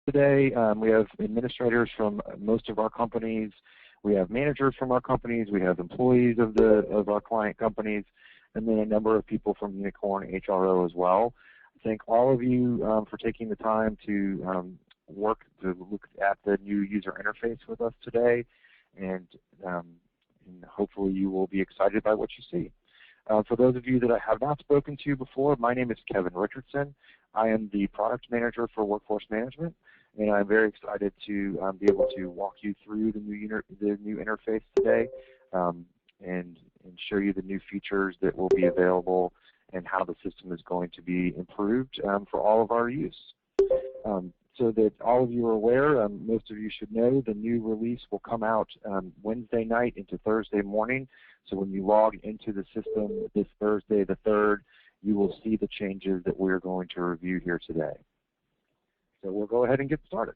today. We have administrators from most of our companies. We have managers from our companies. We have employees of our client companies, and then a number of people from Unicorn HRO as well. Thank all of you for taking the time to look at the new user interface with us today, and hopefully you will be excited by what you see. For those of you that I have not spoken to before, my name is Kevin Richardson. I am the product manager for workforce management, and I'm very excited to be able to walk you through the new interface today and show you the new features that will be available and how the system is going to be improved for all of our use. So that all of you are aware, most of you should know, the new release will come out Wednesday night into Thursday morning. So when you log into the system this Thursday the 3rd, you will see the changes that we're going to review here today. So we'll go ahead and get started.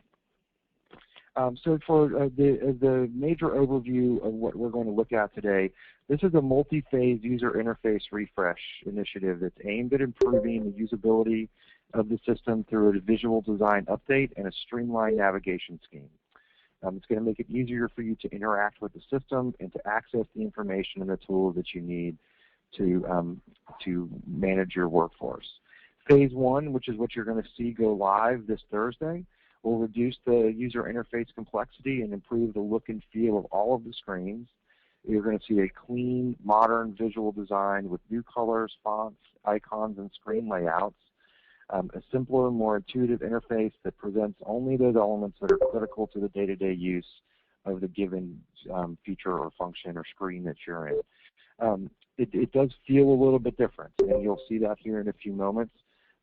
So for the major overview of what we're going to look at today, this is a multi-phase user interface refresh initiative that's aimed at improving the usability of the system through a visual design update and a streamlined navigation scheme. It's going to make it easier for you to interact with the system and to access the information and the tools that you need to manage your workforce. Phase 1, which is what you're going to see go live this Thursday, will reduce the user interface complexity and improve the look and feel of all of the screens. You're going to see a clean, modern visual design with new colors, fonts, icons, and screen layouts. A simpler, more intuitive interface that presents only those elements that are critical to the day-to-day use of the given feature or function or screen that you're in. It does feel a little bit different, and you'll see that here in a few moments.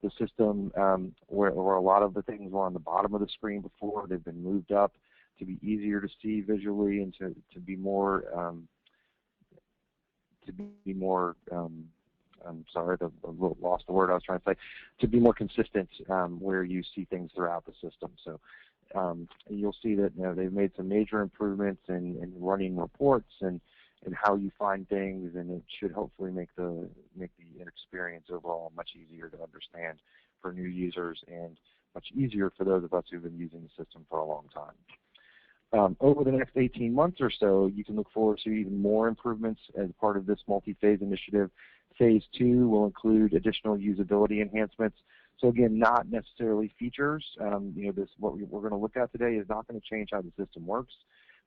The system, where a lot of the things were on the bottom of the screen before, they've been moved up to be easier to see visually and to be more I'm sorry, I lost the word I was trying to say, to be more consistent where you see things throughout the system. So you'll see that they've made some major improvements in running reports and how you find things, and it should hopefully make the experience overall much easier to understand for new users and much easier for those of us who've been using the system for a long time. Over the next 18 months or so, you can look forward to even more improvements as part of this multi-phase initiative. Phase 2 will include additional usability enhancements. So again, not necessarily features. What we're going to look at today is not going to change how the system works,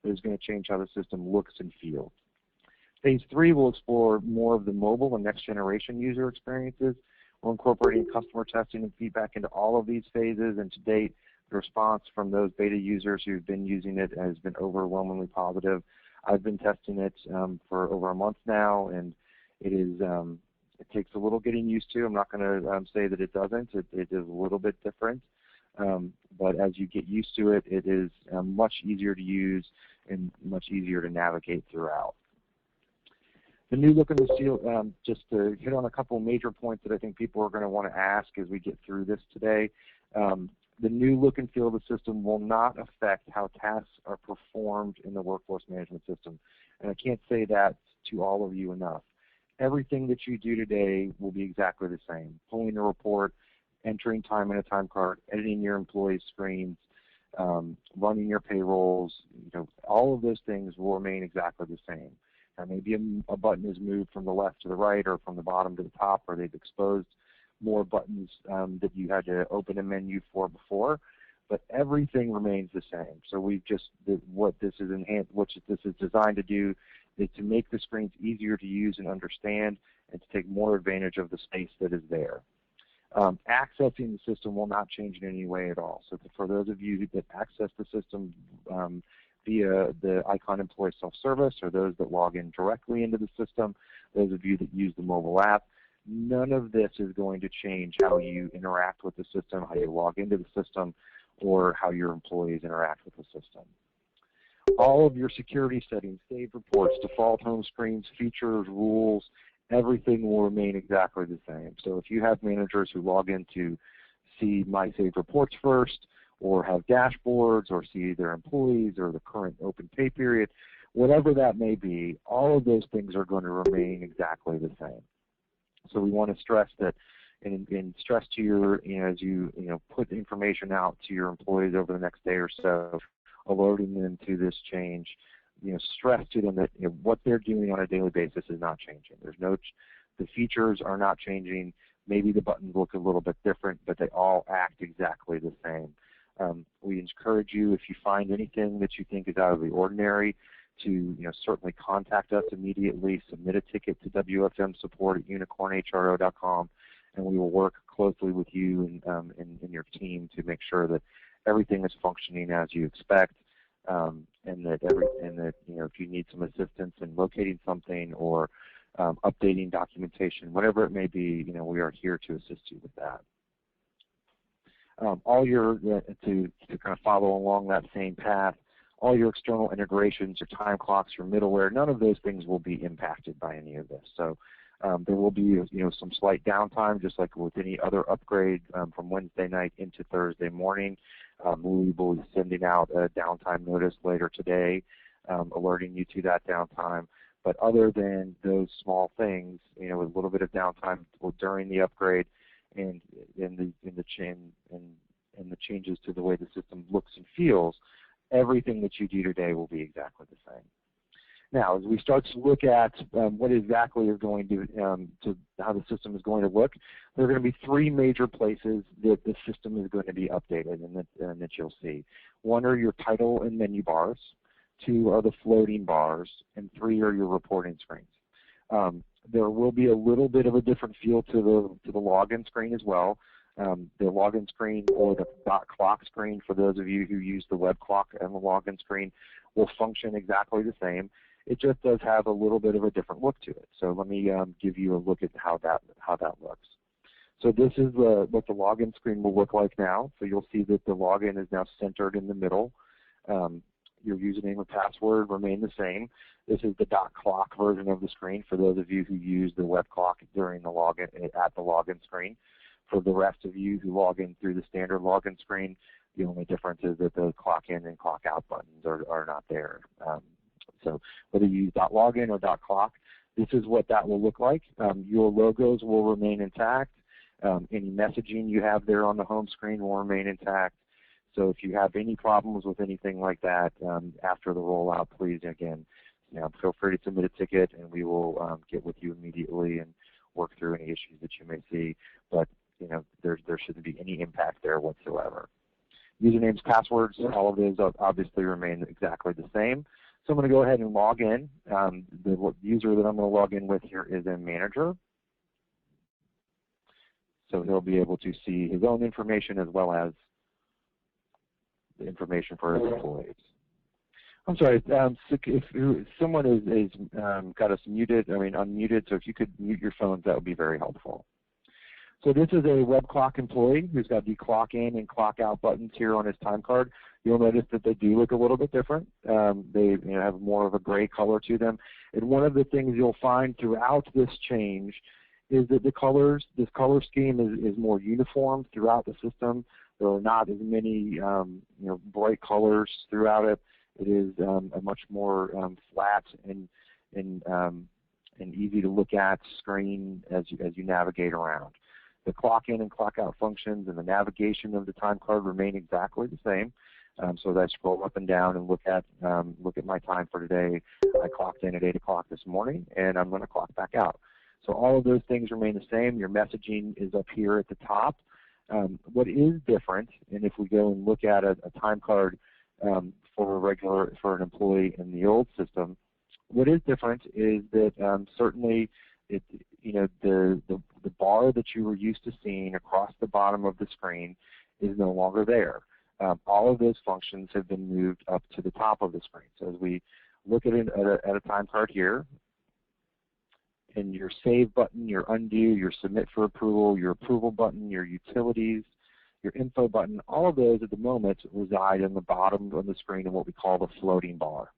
but it's going to change how the system looks and feels. Phase 3 will explore more of the mobile and next generation user experiences. We're incorporating customer testing and feedback into all of these phases, and to date, the response from those beta users who've been using it has been overwhelmingly positive. I've been testing it for over a month now, and it takes a little getting used to. I'm not going to say that it doesn't. It is a little bit different, but as you get used to it, it is much easier to use and much easier to navigate throughout. The new look and feel, just to hit on a couple major points that I think people are going to want to ask as we get through this today. The new look and feel of the system will not affect how tasks are performed in the workforce management system. And I can't say that to all of you enough. Everything that you do today will be exactly the same. Pulling a report, entering time in a time card, editing your employees' screens, running your payrolls, all of those things will remain exactly the same. Maybe a button is moved from the left to the right or from the bottom to the top, or they've exposed more buttons that you had to open a menu for before, but everything remains the same. So what this is designed to do is to make the screens easier to use and understand and to take more advantage of the space that is there. Accessing the system will not change in any way at all. So for those of you that access the system via the Icon Employee Self-Service, or those that log in directly into the system, those of you that use the mobile app, none of this is going to change how you interact with the system, how you log into the system, or how your employees interact with the system. All of your security settings, save reports, default home screens, features, rules, everything will remain exactly the same. So if you have managers who log in to see My Saved Reports first, or have dashboards, or see their employees, or the current open pay period, whatever that may be, all of those things are going to remain exactly the same. So we want to stress that and stress to your, as you put information out to your employees over the next day or so, alerting them to this change, stress to them that what they're doing on a daily basis is not changing. The features are not changing. Maybe the buttons look a little bit different, but they all act exactly the same. We encourage you, if you find anything that you think is out of the ordinary, to certainly contact us immediately. Submit a ticket to WFM support at unicornhro.com, and we will work closely with you and your team to make sure that everything is functioning as you expect, and that if you need some assistance in locating something or updating documentation, whatever it may be, we are here to assist you with that. To kind of follow along that same path, all your external integrations, your time clocks, your middleware, none of those things will be impacted by any of this. So there will be some slight downtime, just like with any other upgrade from Wednesday night into Thursday morning. We will be sending out a downtime notice later today, alerting you to that downtime. But other than those small things, with a little bit of downtime during the upgrade, and the changes to the way the system looks and feels, everything that you do today will be exactly the same. Now, as we start to look at what exactly is going to how the system is going to look, there are going to be three major places that the system is going to be updated and that you'll see. One are your title and menu bars, two are the floating bars, and three are your reporting screens. There will be a little bit of a different feel to the login screen as well. The login screen, or the dot clock screen, for those of you who use the web clock and the login screen, will function exactly the same. It just does have a little bit of a different look to it. So let me give you a look at how that looks. So this is what the login screen will look like now. So you'll see that the login is now centered in the middle. Your username and password remain the same. This is the dot clock version of the screen for those of you who use the web clock during the login at the login screen. For the rest of you who log in through the standard login screen, the only difference is that the clock in and clock out buttons are not there. So whether you use .login or .clock, this is what that will look like. Your logos will remain intact. Any messaging you have there on the home screen will remain intact. So if you have any problems with anything like that after the rollout, please, again, feel free to submit a ticket, and we will get with you immediately and work through any issues that you may see. But there shouldn't be any impact there whatsoever. Usernames, passwords, all of those obviously remain exactly the same. So I'm going to go ahead and log in. The user that I'm going to log in with here is a manager. So he'll be able to see his own information as well as the information for his employees. I'm sorry, if someone is got us unmuted, so if you could mute your phones, that would be very helpful. So this is a web clock employee who's got the clock in and clock out buttons here on his time card. You'll notice that they do look a little bit different. They have more of a gray color to them. And one of the things you'll find throughout this change is that this color scheme is more uniform throughout the system. There are not as many bright colors throughout it. It is a much more flat and easy to look at screen as you navigate around. The clock in and clock out functions and the navigation of the time card remain exactly the same. So as I scroll up and down and look at my time for today, I clocked in at 8 o'clock this morning, and I'm going to clock back out. So all of those things remain the same. Your messaging is up here at the top. What is different, and if we go and look at a time card for an employee in the old system, what is different is that certainly the bar that you were used to seeing across the bottom of the screen is no longer there. All of those functions have been moved up to the top of the screen. So as we look at a time card here, and your save button, your undo, your submit for approval, your approval button, your utilities, your info button, all of those at the moment reside in the bottom of the screen in what we call the floating bar,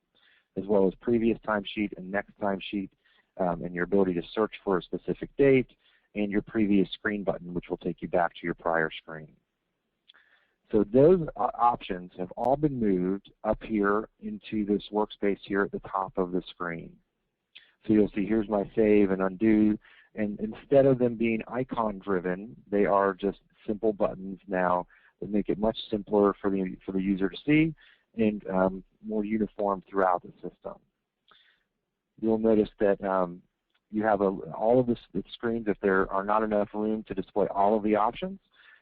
as well as previous timesheet and next timesheet, and your ability to search for a specific date, and your previous screen button, which will take you back to your prior screen. So those options have all been moved up here into this workspace here at the top of the screen. So you'll see here's my save and undo. And instead of them being icon-driven, they are just simple buttons now that make it much simpler for the user to see and more uniform throughout the system. You'll notice that you have all of the screens. If there are not enough room to display all of the options,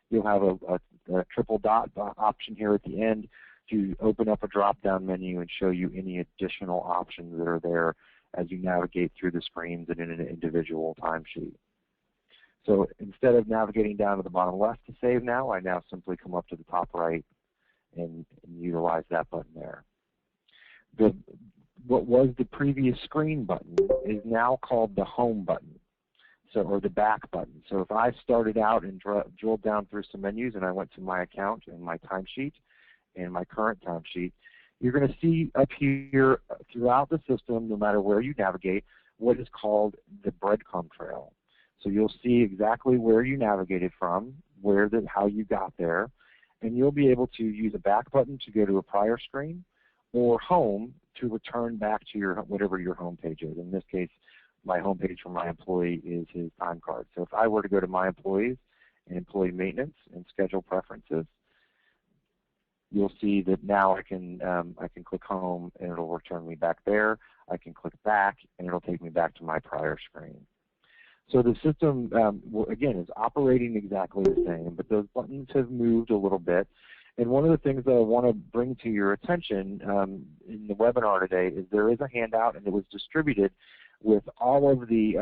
you'll have a triple dot option here at the end to open up a drop-down menu and show you any additional options that are there as you navigate through the screens and in an individual timesheet. So instead of navigating down to the bottom left to save now, I now simply come up to the top right and utilize that button there. What was the previous screen button is now called the home button, or the back button. So if I started out and drilled down through some menus and I went to my account and my timesheet and my current timesheet, you're going to see up here throughout the system, no matter where you navigate, what is called the breadcrumb trail. So you'll see exactly where you navigated from, how you got there, and you'll be able to use a back button to go to a prior screen, or home to return back to whatever your home page is. In this case, my home page for my employee is his time card. So if I were to go to my employees and employee maintenance and schedule preferences, you'll see that now I can click home and it'll return me back there. I can click back and it'll take me back to my prior screen. So the system, again, is operating exactly the same, but those buttons have moved a little bit. And one of the things that I want to bring to your attention in the webinar today is there is a handout, and it was distributed with all of the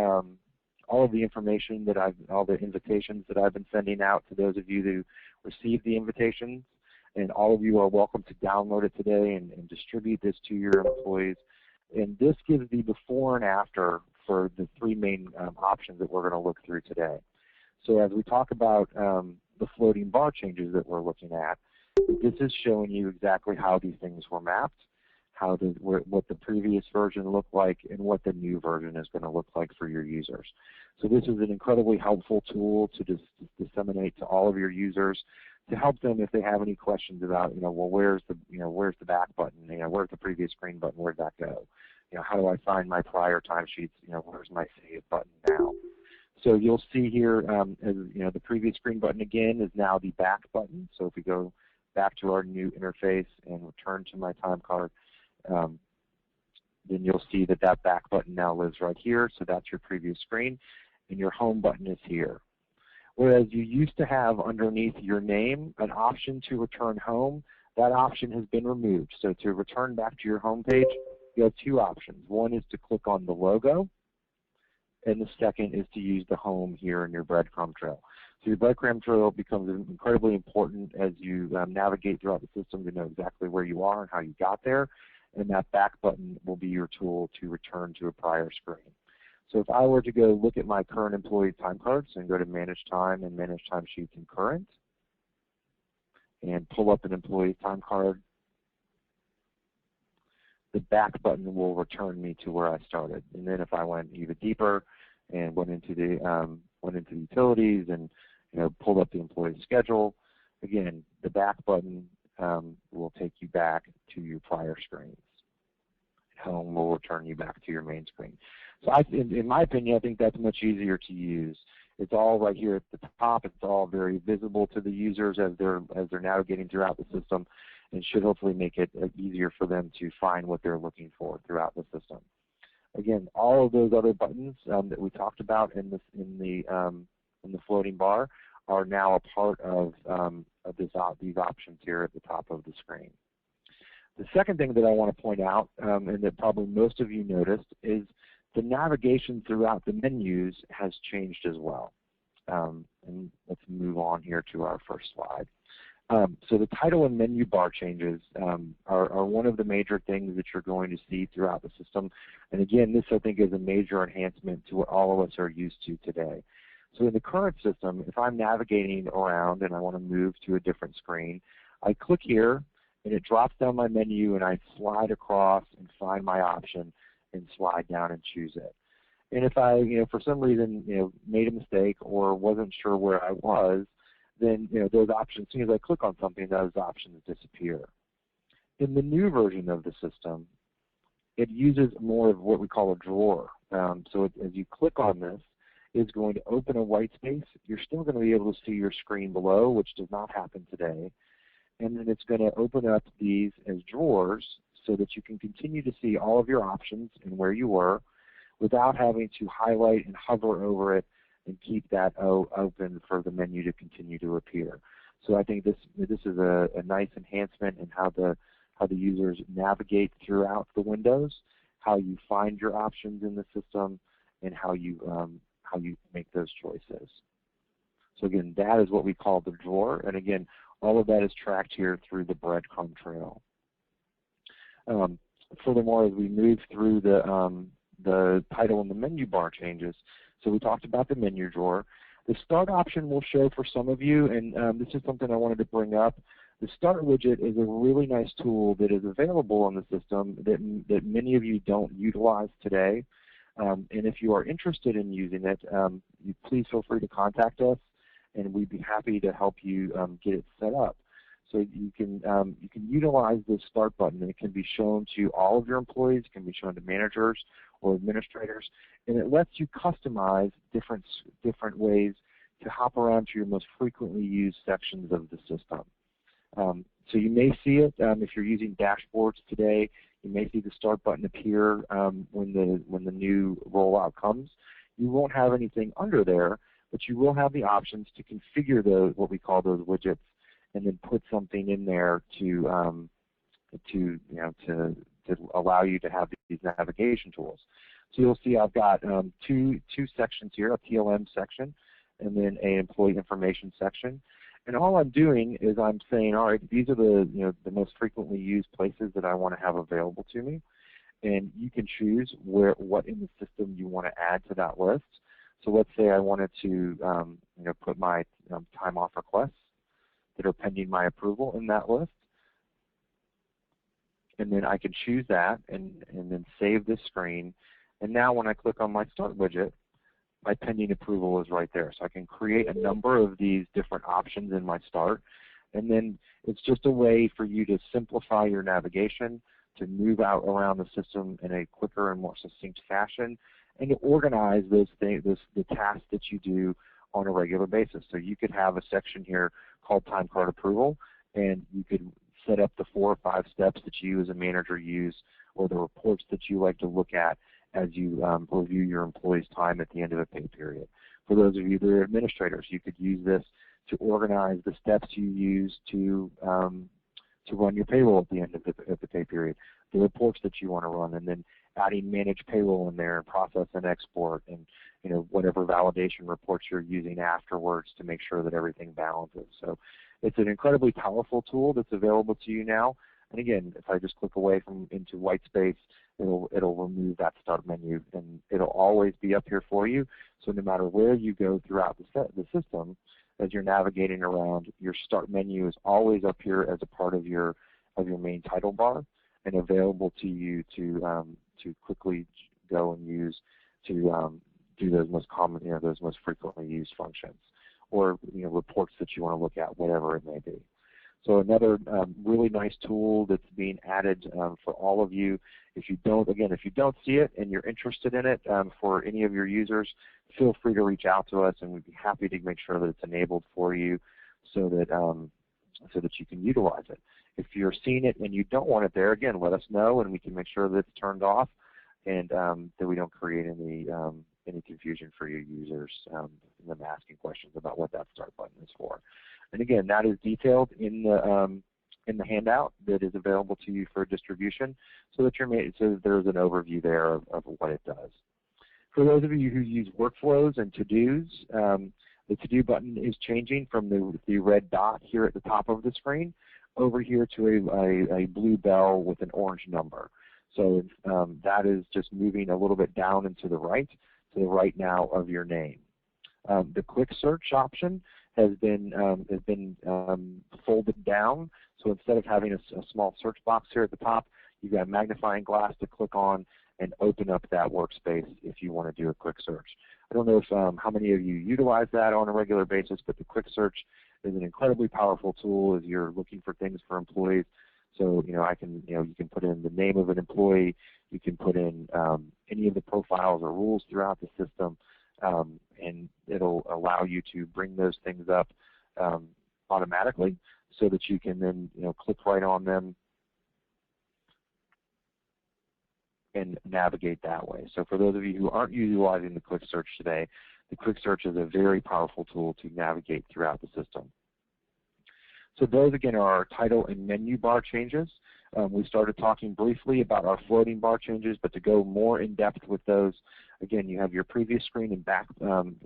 information that all the invitations that I've been sending out to those of you who received the invitations. And all of you are welcome to download it today and distribute this to your employees. And this gives the before and after for the three main options that we're going to look through today. So as we talk about the floating bar changes that we're looking at, this is showing you exactly how these things were mapped, what the previous version looked like, and what the new version is going to look like for your users. So this is an incredibly helpful tool to disseminate to all of your users to help them if they have any questions about, well, where's the back button? Where's the previous screen button? Where'd that go? How do I find my prior timesheets? Where's my save button now? So you'll see here, the previous screen button again is now the back button. So if we go back to our new interface and return to my time card, then you'll see that back button now lives right here. So that's your previous screen, and your home button is here. Whereas you used to have underneath your name an option to return home, that option has been removed. So to return back to your home page, you have two options. One is to click on the logo, and the second is to use the home here in your breadcrumb trail. So your breadcrumb trail becomes incredibly important as you navigate throughout the system to know exactly where you are and how you got there, and that back button will be your tool to return to a prior screen. So if I were to go look at my current employee time cards and go to Manage Time and Manage Timesheets and Current and pull up an employee time card, the back button will return me to where I started. And then if I went even deeper and went into the utilities and pulled up the employee schedule, again, the back button will take you back to your prior screens. Home will return you back to your main screen. So in my opinion, I think that's much easier to use. It's all right here at the top. It's all very visible to the users as they're navigating throughout the system, and should hopefully make it easier for them to find what they're looking for throughout the system. Again, all of those other buttons that we talked about in the floating bar are now a part of these options here at the top of the screen. The second thing that I want to point out, and that probably most of you noticed, is the navigation throughout the menus has changed as well. And let's move on here to our first slide. So the title and menu bar changes are one of the major things that you're going to see throughout the system. And again, this I think is a major enhancement to what all of us are used to today. So in the current system, if I'm navigating around and I want to move to a different screen, I click here and it drops down my menu and I slide across and find my option and slide down and choose it. And if I, for some reason, made a mistake or wasn't sure where I was, then those options, as soon as I click on something, those options disappear. In the new version of the system, it uses more of what we call a drawer. So as you click on this, is going to open a white space. You're still going to be able to see your screen below, which does not happen today. And then it's going to open up these as drawers so that you can continue to see all of your options and where you were without having to highlight and hover over it and keep that open for the menu to continue to appear. So I think this is a nice enhancement in how the users navigate throughout the windows, how you find your options in the system, and how you make those choices. So again, that is what we call the drawer, and again, all of that is tracked here through the breadcrumb trail. Furthermore, as we move through the title and the menu bar changes, so we talked about the menu drawer. The start option will show for some of you, and this is something I wanted to bring up. The start widget is a really nice tool that is available on the system that many of you don't utilize today. And if you are interested in using it, please feel free to contact us, and we'd be happy to help you get it set up. So you can utilize this start button, and it can be shown to all of your employees. It can be shown to managers or administrators, and it lets you customize different ways to hop around to your most frequently used sections of the system. So you may see it if you're using dashboards today. You may see the start button appear when the new rollout comes. You won't have anything under there, but you will have the options to configure what we call those widgets, and then put something in there to allow you to have these navigation tools. So you'll see I've got two sections here, a PLM section and then an employee information section. And all I'm doing is I'm saying, all right, these are the most frequently used places that I want to have available to me. And you can choose what in the system you want to add to that list. So let's say I wanted to put my time off requests that are pending my approval in that list. And then I can choose that and then save this screen. And now when I click on my start widget, my pending approval is right there. So I can create a number of these different options in my start. And then it's just a way for you to simplify your navigation, to move out around the system in a quicker and more succinct fashion, and to organize the tasks that you do on a regular basis. So you could have a section here called time card approval, and you could set up the 4 or 5 steps that you as a manager use, or the reports that you like to look at as you review your employees' time at the end of a pay period. For those of you that are administrators, you could use this to organize the steps you use to run your payroll at the end of the pay period, the reports that you want to run, and then adding manage payroll in there, and process and export, and whatever validation reports you're using afterwards to make sure that everything balances. So it's an incredibly powerful tool that's available to you now. And again, if I just click away into white space, it'll remove that start menu, and it'll always be up here for you. So no matter where you go throughout the system, as you're navigating around, your start menu is always up here as a part of your main title bar, and available to you to quickly go and use to do those most common, those most frequently used functions, or reports that you want to look at, whatever it may be. So another really nice tool that's being added for all of you. If you don't see it and you're interested in it for any of your users, feel free to reach out to us, and we'd be happy to make sure that it's enabled for you, so that you can utilize it. If you're seeing it and you don't want it there, again, let us know, and we can make sure that it's turned off, and that we don't create any confusion for your users in them asking questions about what that start button is for. And again, that is detailed in the handout that is available to you for distribution, so that there's an overview there of what it does. For those of you who use workflows and to-dos, the to-do button is changing from the red dot here at the top of the screen over here to a blue bell with an orange number. So that is just moving a little bit down and to the right now of your name. The quick search option has been folded down. So instead of having a small search box here at the top, you've got a magnifying glass to click on and open up that workspace if you want to do a quick search. I don't know if how many of you utilize that on a regular basis, but the quick search is an incredibly powerful tool as you're looking for things for employees. So you can put in the name of an employee, you can put in any of the profiles or rules throughout the system. and it'll allow you to bring those things up automatically so that you can then click right on them and navigate that way. So for those of you who aren't utilizing the quick search today, the quick search is a very powerful tool to navigate throughout the system. So those again are our title and menu bar changes. We started talking briefly about our floating bar changes, but to go more in depth with those, again, you have your previous screen and back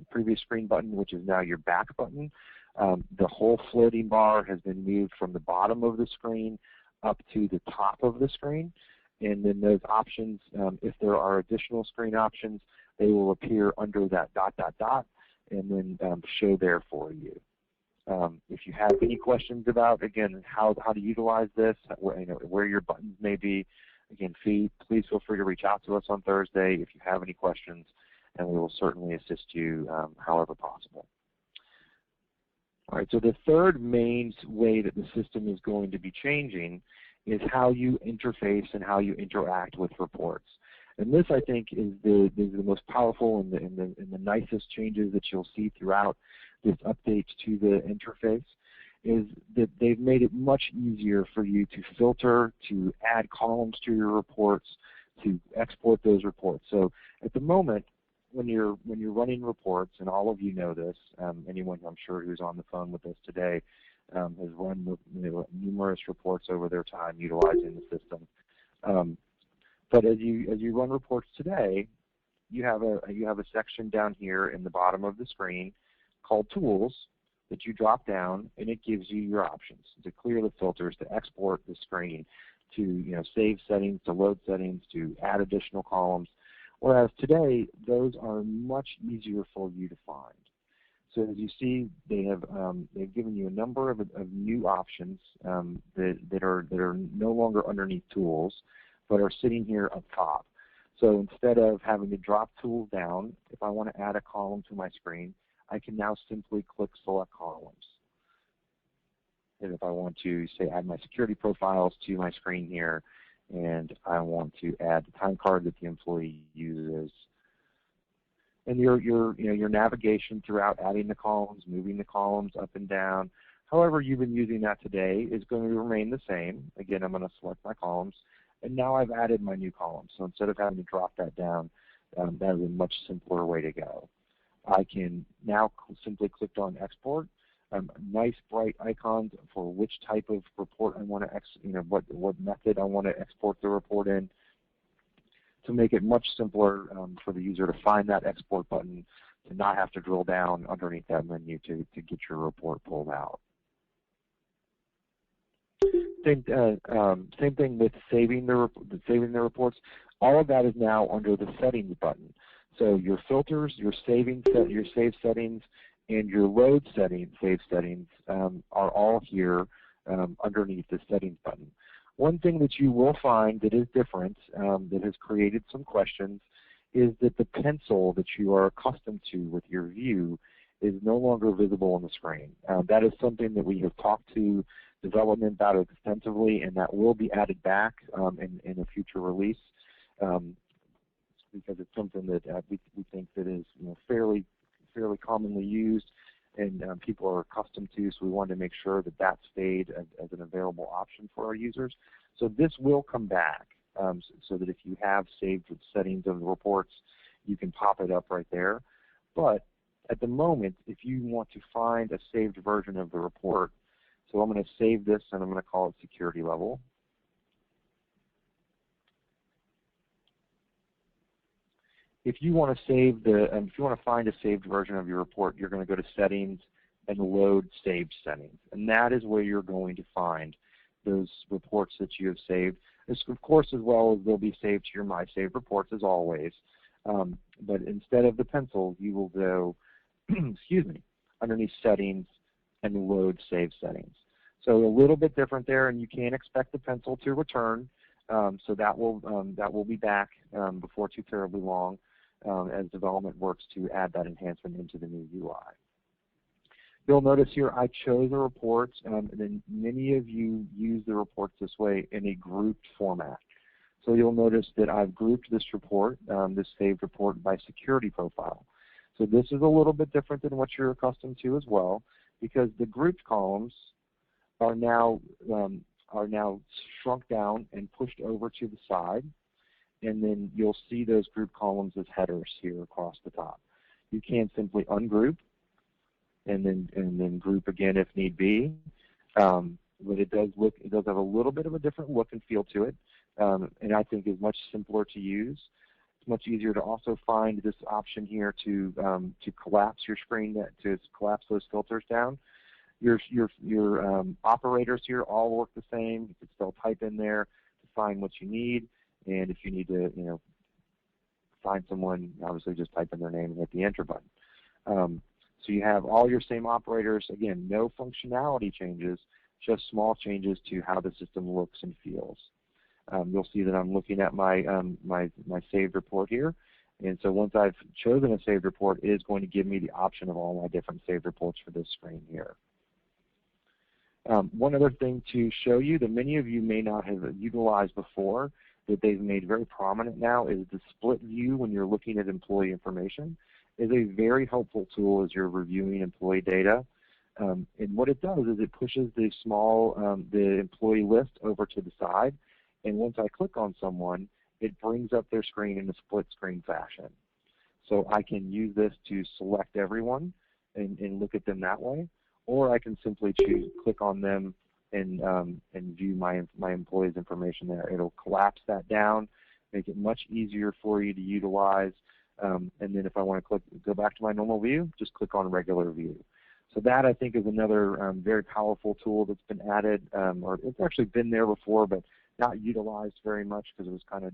previous screen button, which is now your back button. The whole floating bar has been moved from the bottom of the screen up to the top of the screen. And then those options, if there are additional screen options, they will appear under that dot, dot, dot, and then show there for you. If you have any questions about, again, how to utilize this, where your buttons may be, again, please feel free to reach out to us on Thursday if you have any questions, and we will certainly assist you however possible. All right, so the third main way that the system is going to be changing is how you interface and how you interact with reports. And this, I think, is the most powerful and the nicest changes that you'll see throughout this update to the interface, is that they've made it much easier for you to filter, to add columns to your reports, to export those reports. So at the moment, when you're running reports, and all of you know this, anyone I'm sure who's on the phone with us today has run numerous reports over their time utilizing the system. But as you run reports today, you have a section down here in the bottom of the screen called Tools that you drop down, and it gives you your options to clear the filters, to export the screen, to save settings, to load settings, to add additional columns. Whereas today, those are much easier for you to find. So as you see, they've given you a number of new options that are no longer underneath Tools, but are sitting here up top. So instead of having to drop Tools down, if I want to add a column to my screen, I can now simply click Select Columns. And if I want to, say, add my security profiles to my screen here, and I want to add the time card that the employee uses, and your navigation throughout adding the columns, moving the columns up and down, however you've been using that today is going to remain the same. Again, I'm going to select my columns, and now I've added my new columns. So instead of having to drop that down, that is a much simpler way to go. I can now simply click on Export. Nice bright icons for which type of report I want to, what method I want to export the report in, to make it much simpler for the user to find that export button, to not have to drill down underneath that menu to get your report pulled out. Same thing with saving the reports. All of that is now under the Settings button. So your filters, your save settings, and your load settings, save settings are all here underneath the Settings button. One thing that you will find that is different, that has created some questions, is that the pencil that you are accustomed to with your view is no longer visible on the screen. That is something that we have talked to development about extensively, and that will be added back in a future release, because it's something that we think that is fairly commonly used and people are accustomed to, so we wanted to make sure that that stayed as an available option for our users. So this will come back, so that if you have saved settings of the reports, you can pop it up right there. But at the moment, if you want to find a saved version of the report, so I'm going to save this and I'm going to call it security level. If you want to save if you want to find a saved version of your report, you're going to go to Settings and Load Saved Settings, and that is where you're going to find those reports that you have saved. This, of course, as well as they'll be saved to your My Saved Reports as always. But instead of the pencil, you will go, excuse me, underneath Settings and Load Saved Settings. So a little bit different there, and you can't expect the pencil to return. So that will be back before too terribly long, as development works to add that enhancement into the new UI. You'll notice here I chose a report, and then many of you use the reports this way in a grouped format. So you'll notice that I've grouped this report, this saved report, by security profile. So this is a little bit different than what you're accustomed to as well, because the grouped columns are now shrunk down and pushed over to the side, and then you'll see those group columns as headers here across the top. You can simply ungroup and then group again if need be, but it does have a little bit of a different look and feel to it, and I think is much simpler to use. It's much easier to also find this option here to collapse your screen, to collapse those filters down. Your operators here all work the same. You can still type in there to find what you need, and if you need to, find someone, obviously just type in their name and hit the enter button. So you have all your same operators. Again, no functionality changes, just small changes to how the system looks and feels. You'll see that I'm looking at my my saved report here, and so once I've chosen a saved report, it is going to give me the option of all my different saved reports for this screen here. One other thing to show you that many of you may not have utilized before, that they've made very prominent now, is the split view when you're looking at employee information. Is a very helpful tool as you're reviewing employee data. And what it does is it pushes the the employee list over to the side, and once I click on someone, it brings up their screen in a split screen fashion. So I can use this to select everyone and look at them that way, or I can simply click on them and view my employees' information there. It'll collapse that down, make it much easier for you to utilize. And then if I want to go back to my normal view, just click on regular view. So that, I think, is another very powerful tool that's been added, or it's actually been there before, but not utilized very much because it was kind of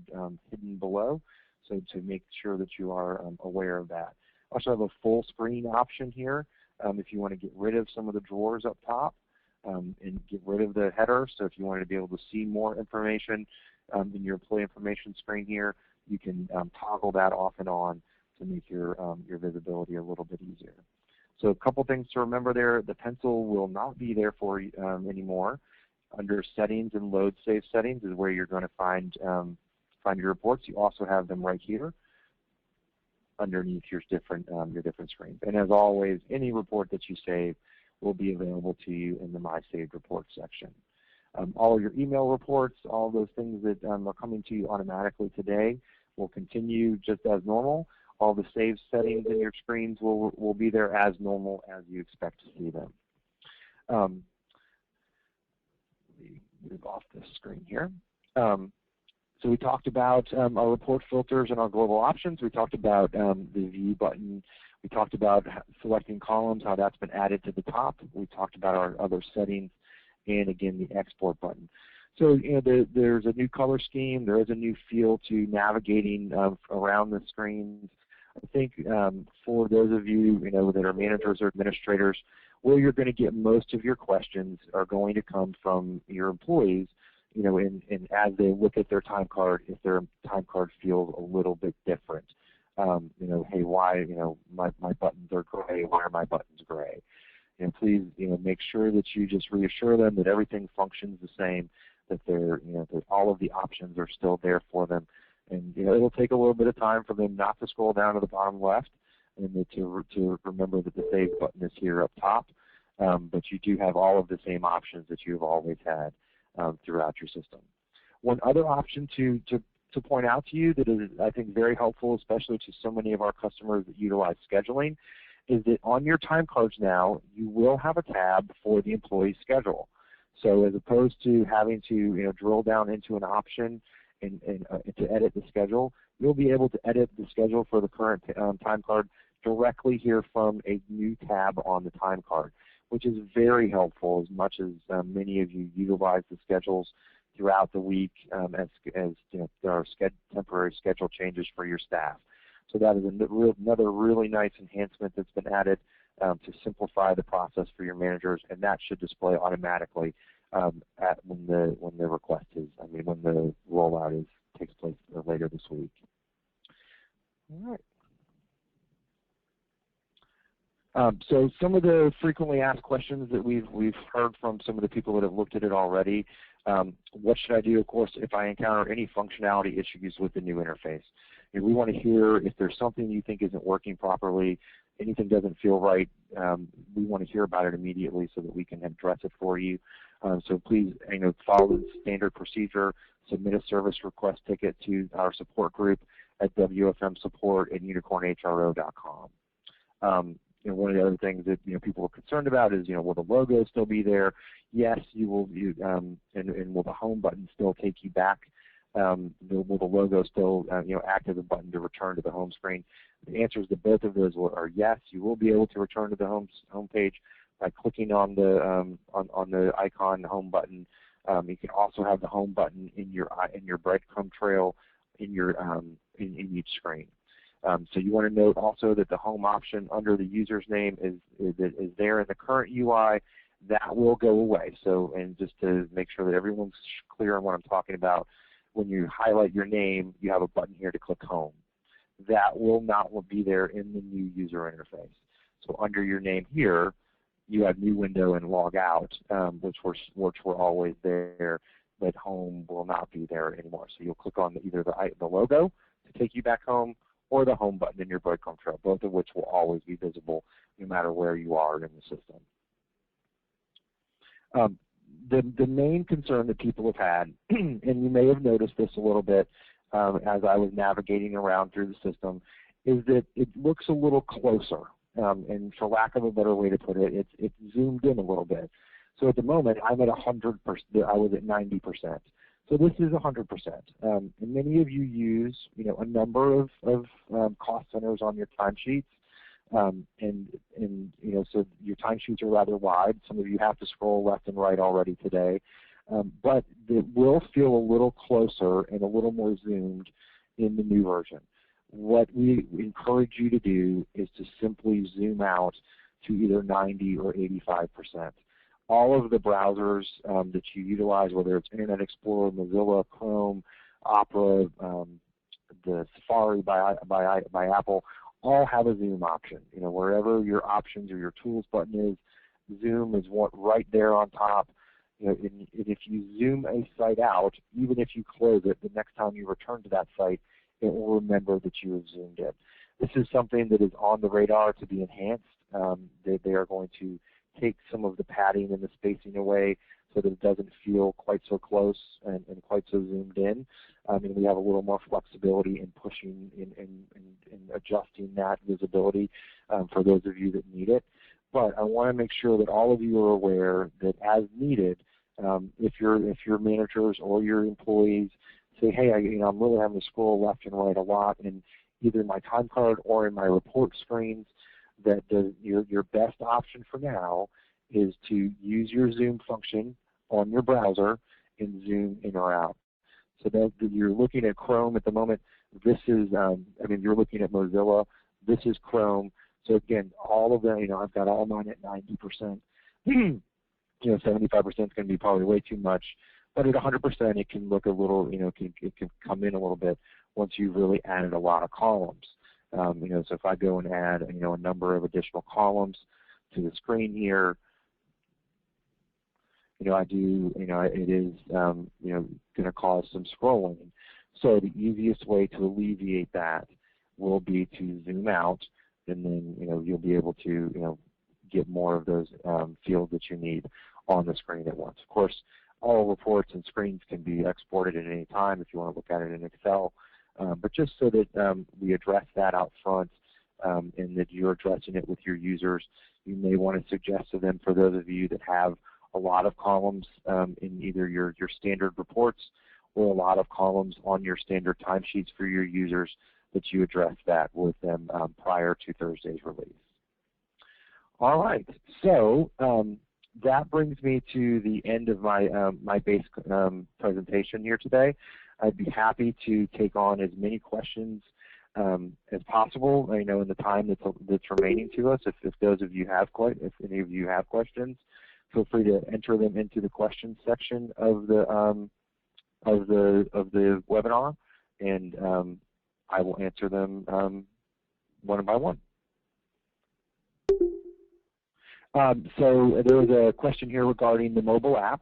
hidden below. So to make sure that you are aware of that. I also have a full screen option here if you want to get rid of some of the drawers up top and get rid of the header. So if you wanted to be able to see more information in your employee information screen here, you can toggle that off and on to make your visibility a little bit easier. So a couple things to remember there. The pencil will not be there for you anymore. Under settings and load save settings is where you're going to find your reports. You also have them right here underneath your different screens. And as always, any report that you save will be available to you in the My Saved Reports section. All of your email reports, all those things that are coming to you automatically today will continue just as normal. All the save settings in your screens will be there as normal as you expect to see them. Let me move off this screen here. So we talked about our report filters and our global options. We talked about the view button. We talked about selecting columns, how that's been added to the top. We talked about our other settings, and again, the export button. So there's a new color scheme. There is a new feel to navigating around the screens. I think for those of you that are managers or administrators, where you're going to get most of your questions are going to come from your employees. And as they look at their time card, if their time card feels a little bit different, hey, why, my buttons are gray, why are my buttons gray? And please, make sure that you just reassure them that everything functions the same, that that all of the options are still there for them. And it'll take a little bit of time for them not to scroll down to the bottom left, and to remember that the save button is here up top. But you do have all of the same options that you've always had throughout your system. One other option to point out to you that is, I think, very helpful, especially to so many of our customers that utilize scheduling, is that on your time cards now, you will have a tab for the employee schedule. So as opposed to having to drill down into an option and to edit the schedule, you'll be able to edit the schedule for the current time card directly here from a new tab on the time card, which is very helpful, as much as many of you utilize the schedules throughout the week as there are temporary schedule changes for your staff. So that is another really nice enhancement that's been added to simplify the process for your managers, and that should display automatically when the request is, when the rollout takes place later this week. All right. So some of the frequently asked questions that we've heard from some of the people that have looked at it already. What should I do, of course, if I encounter any functionality issues with the new interface? we want to hear if there's something you think isn't working properly, anything doesn't feel right. We want to hear about it immediately so that we can address it for you. So please, follow the standard procedure. Submit a service request ticket to our support group at wfmsupport@unicornhro.com. One of the other things that people are concerned about is will the logo still be there? Yes, you will. And will the home button still take you back? Will the logo still act as a button to return to the home screen? The answers to both of those are yes. You will be able to return to the home page by clicking on the icon, the home button. You can also have the home button in your breadcrumb trail in each screen. So you want to note also that the home option under the user's name is there in the current UI. That will go away. So, and just to make sure that everyone's clear on what I'm talking about, when you highlight your name, you have a button here to click home. That will not be there in the new user interface. So under your name here, you have new window and log out, which were always there, but home will not be there anymore. So you'll click on either the logo to take you back home or the home button in your breadcrumb trail, both of which will always be visible no matter where you are in the system. The main concern that people have had, and you may have noticed this a little bit as I was navigating around through the system, is that it looks a little closer. And for lack of a better way to put it, it's zoomed in a little bit. So at the moment, I'm at 100%. I was at 90%. So this is 100%. And many of you use, a number of cost centers on your timesheets. So your timesheets are rather wide. Some of you have to scroll left and right already today. But it will feel a little closer and a little more zoomed in the new version. What we encourage you to do is to simply zoom out to either 90 or 85%. All of the browsers that you utilize, whether it's Internet Explorer, Mozilla, Chrome, Opera, the Safari by Apple, all have a zoom option. Wherever your options or your tools button is, zoom is right there on top. And if you zoom a site out, even if you close it, the next time you return to that site, it will remember that you have zoomed in. This is something that is on the radar to be enhanced. They are going to take some of the padding and the spacing away so that it doesn't feel quite so close and quite so zoomed in. And we have a little more flexibility in pushing and adjusting that visibility for those of you that need it. But I want to make sure that all of you are aware that as needed, if your managers or your employees say, hey, I'm really having to scroll left and right a lot in either my time card or in my report screens, that your best option for now is to use your zoom function on your browser and zoom in or out. So that you're looking at Chrome at the moment. This is, you're looking at Mozilla. This is Chrome. So again, all of them, I've got all mine at 90%. 75% is going to be probably way too much. But at 100%, it can look a little, it can come in a little bit once you've really added a lot of columns. So if I go and add, a number of additional columns to the screen here, I do, it is, going to cause some scrolling. So the easiest way to alleviate that will be to zoom out, and then, you'll be able to, get more of those fields that you need on the screen at once. Of course, all reports and screens can be exported at any time if you want to look at it in Excel. But just so that we address that out front and that you're addressing it with your users, you may want to suggest to them, for those of you that have a lot of columns in either your standard reports or a lot of columns on your standard timesheets for your users, that you address that with them prior to Thursday's release. All right, so that brings me to the end of my my base presentation here today. I'd be happy to take on as many questions as possible, in the time that's remaining to us. If those of you have if any of you have questions, feel free to enter them into the questions section of the webinar, and I will answer them one by one. So there was a question here regarding the mobile app.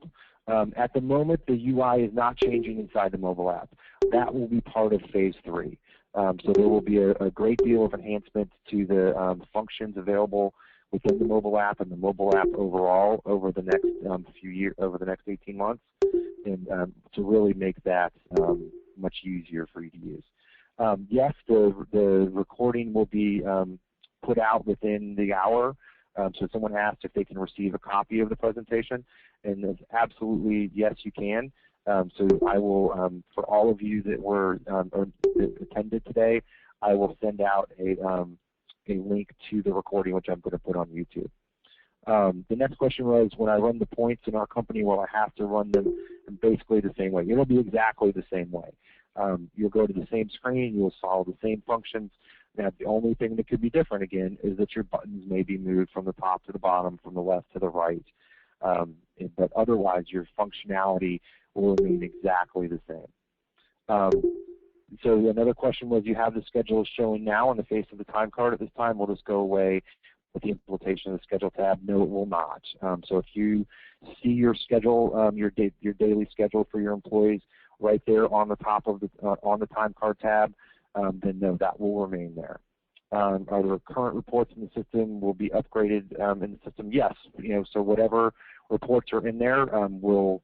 At the moment, the UI is not changing inside the mobile app. That will be part of Phase 3. So there will be a great deal of enhancement to the functions available within the mobile app and the mobile app overall over the next few years, over the next 18 months, and to really make that much easier for you to use. Yes, the recording will be put out within the hour. So someone asked if they can receive a copy of the presentation, and it's absolutely yes, you can. So I will, for all of you that were or that attended today, I will send out a link to the recording, which I'm going to put on YouTube. The next question was, when I run the points in our company, will I have to run them in basically the same way? It'll be exactly the same way. You'll go to the same screen, you'll follow the same functions. Now, the only thing that could be different, again, is that your buttons may be moved from the top to the bottom, from the left to the right. But otherwise, your functionality will remain exactly the same. So another question was, you have the schedule showing now on the face of the time card at this time. Will this go away with the implementation of the schedule tab? No, it will not. So if you see your schedule, your daily schedule for your employees right there on the top of the on the time card tab, then no, that will remain there. Are there current reports in the system will be upgraded in the system? Yes. So whatever reports are in there will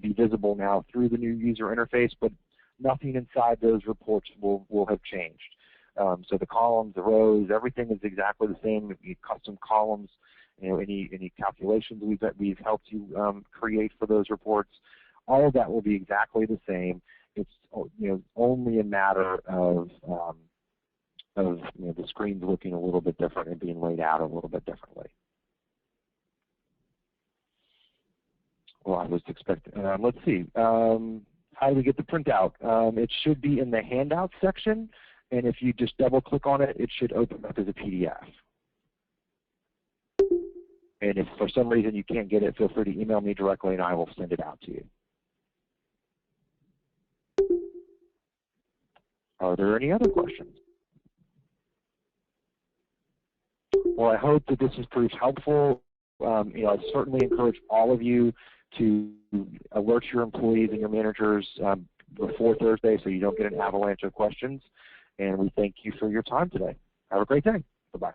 be visible now through the new user interface, but nothing inside those reports will have changed. So the columns, the rows, everything is exactly the same. Custom columns, any calculations we've helped you create for those reports, all of that will be exactly the same. It's only a matter of the screens looking a little bit different and being laid out a little bit differently. Well, I was expecting. Let's see. How do we get the printout? It should be in the handout section, and if you just double-click on it, it should open up as a PDF. And if for some reason you can't get it, feel free to email me directly, and I will send it out to you. Are there any other questions? Well, I hope that this has proved helpful. I certainly encourage all of you to alert your employees and your managers before Thursday so you don't get an avalanche of questions. And we thank you for your time today. Have a great day. Bye-bye.